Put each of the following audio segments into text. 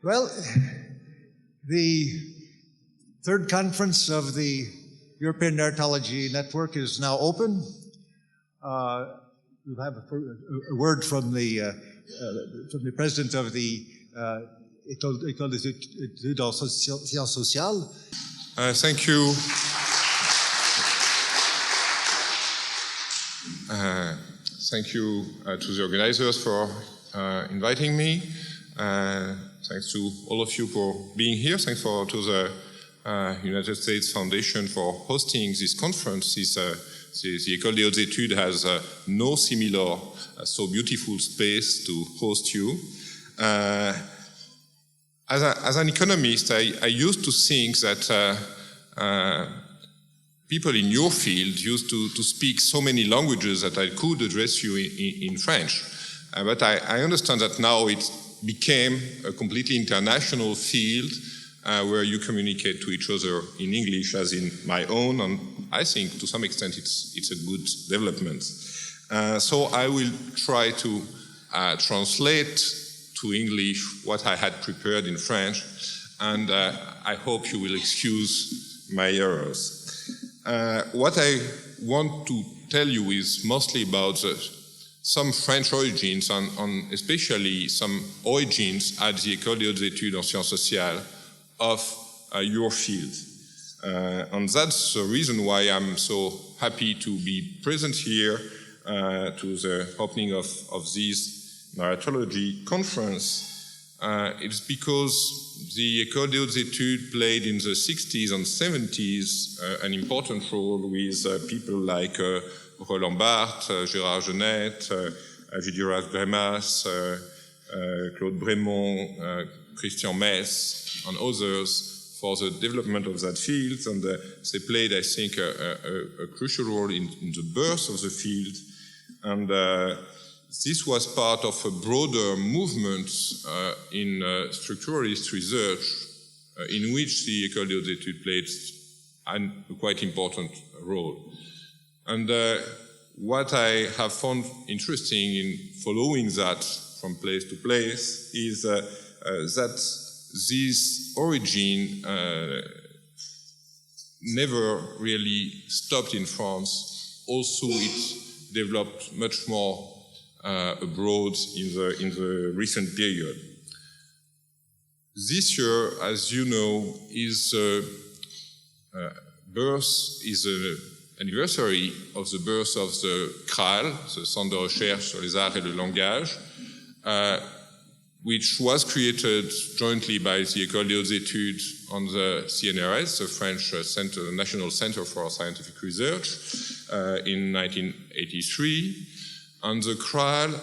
Well, the third conference of the European Narratology Network is now open. We'll have a word from the president of the École des études en sciences sociales. Thank you. Thank you to the organizers for inviting me. Thanks to all of you for being here. Thanks to the United States Foundation for hosting this conference. The École des Hautes Études has no similar so beautiful space to host you. As an economist, I used to think that people in your field used to speak so many languages that I could address you in French. But I understand that now it became a completely international field where you communicate to each other in English as in my own, and I think to some extent it's a good development. So I will try to translate to English what I had prepared in French, and I hope you will excuse my errors. What I want to tell you is mostly about some French origins, and especially some origins at the École des Hautes Études en Sciences Sociales of your field. And that's the reason why I'm so happy to be present here to the opening of this narratology conference. It's because the École des Hautes Études played in the 60s and 70s an important role with people like Roland Barthes, Gérard Genette, Judiras Gremas, Claude Brémond, Christian Metz, and others for the development of that field, and they played, I think, a crucial role in the birth of the field. And this was part of a broader movement in structuralist research in which the École des Hautes Études played a quite important role. And what I have found interesting in following that from place to place is that this origin never really stopped in France. Also, it developed much more abroad in the recent period. This year, as you know, is an anniversary of the birth of the Cral, the Centre de Recherche sur les Arts et le Langage, which was created jointly by the École des Hautes Études and the CNRS, the French National Center for Scientific Research, in 1983. And the Cral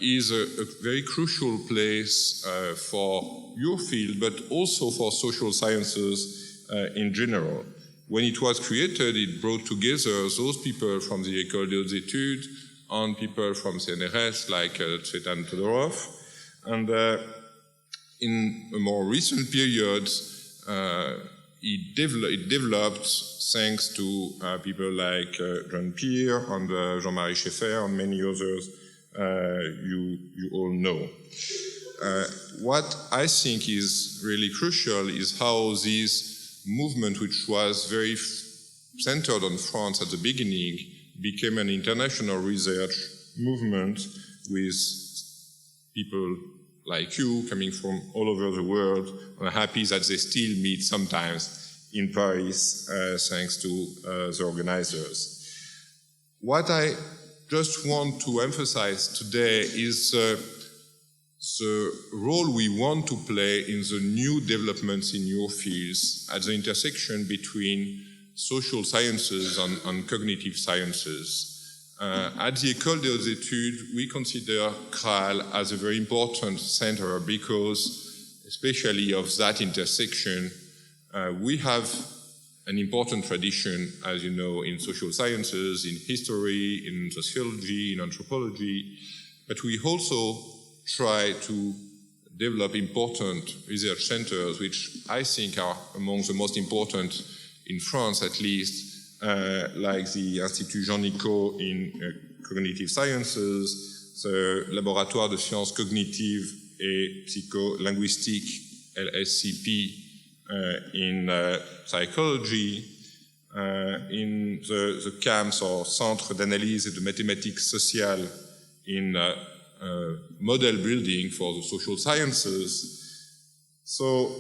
is a very crucial place for your field, but also for social sciences in general. When it was created, it brought together those people from the École des Hautes Études and people from CNRS like Cité and Prof. And in a more recent period, it developed thanks to people like Jean-Pierre and Jean-Marie Schaeffer and many others you all know. What I think is really crucial is how this movement, which was very centered on France at the beginning, became an international research movement with people like you coming from all over the world. I'm happy that they still meet sometimes in Paris thanks to the organizers. What I just want to emphasize today is the role we want to play in the new developments in your fields at the intersection between social sciences and cognitive sciences. At the École des Hautes Études, we consider Cral as a very important center because, especially of that intersection, we have an important tradition, as you know, in social sciences, in history, in sociology, in anthropology, but we also try to develop important research centers, which I think are among the most important in France, at least, like the Institut Jean Nicot in cognitive sciences, the Laboratoire de Sciences Cognitives et psycholinguistique, LSCP, in psychology, in the camps or centres d'analyse et de mathématiques sociales in model building for the social sciences. So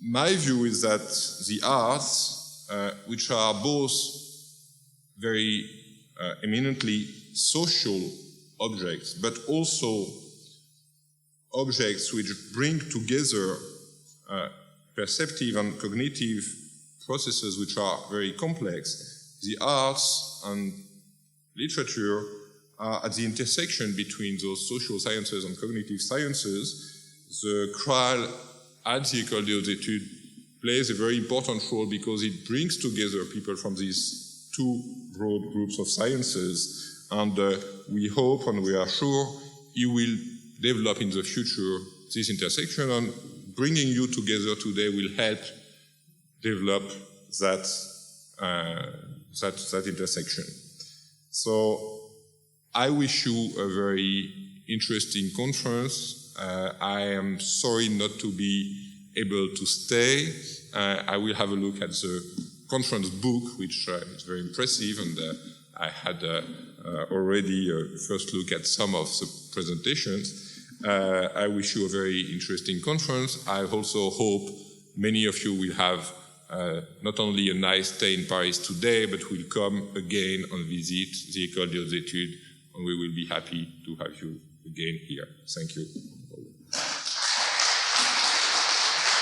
my view is that the arts, which are both very eminently social objects, but also objects which bring together perceptive and cognitive processes which are very complex. The arts and literature are at the intersection between those social sciences and cognitive sciences. The Cral at the École des Hautes Études plays a very important role because it brings together people from these two broad groups of sciences, and we hope and we are sure it will develop in the future this intersection, and bringing you together today will help develop that intersection. So I wish you a very interesting conference. I am sorry not to be able to stay. I will have a look at the conference book, which is very impressive, and I had already a first look at some of the presentations. I wish you a very interesting conference. I also hope many of you will have not only a nice stay in Paris today, but will come again and visit the École des Hautes Études, and we will be happy to have you again here. Thank you.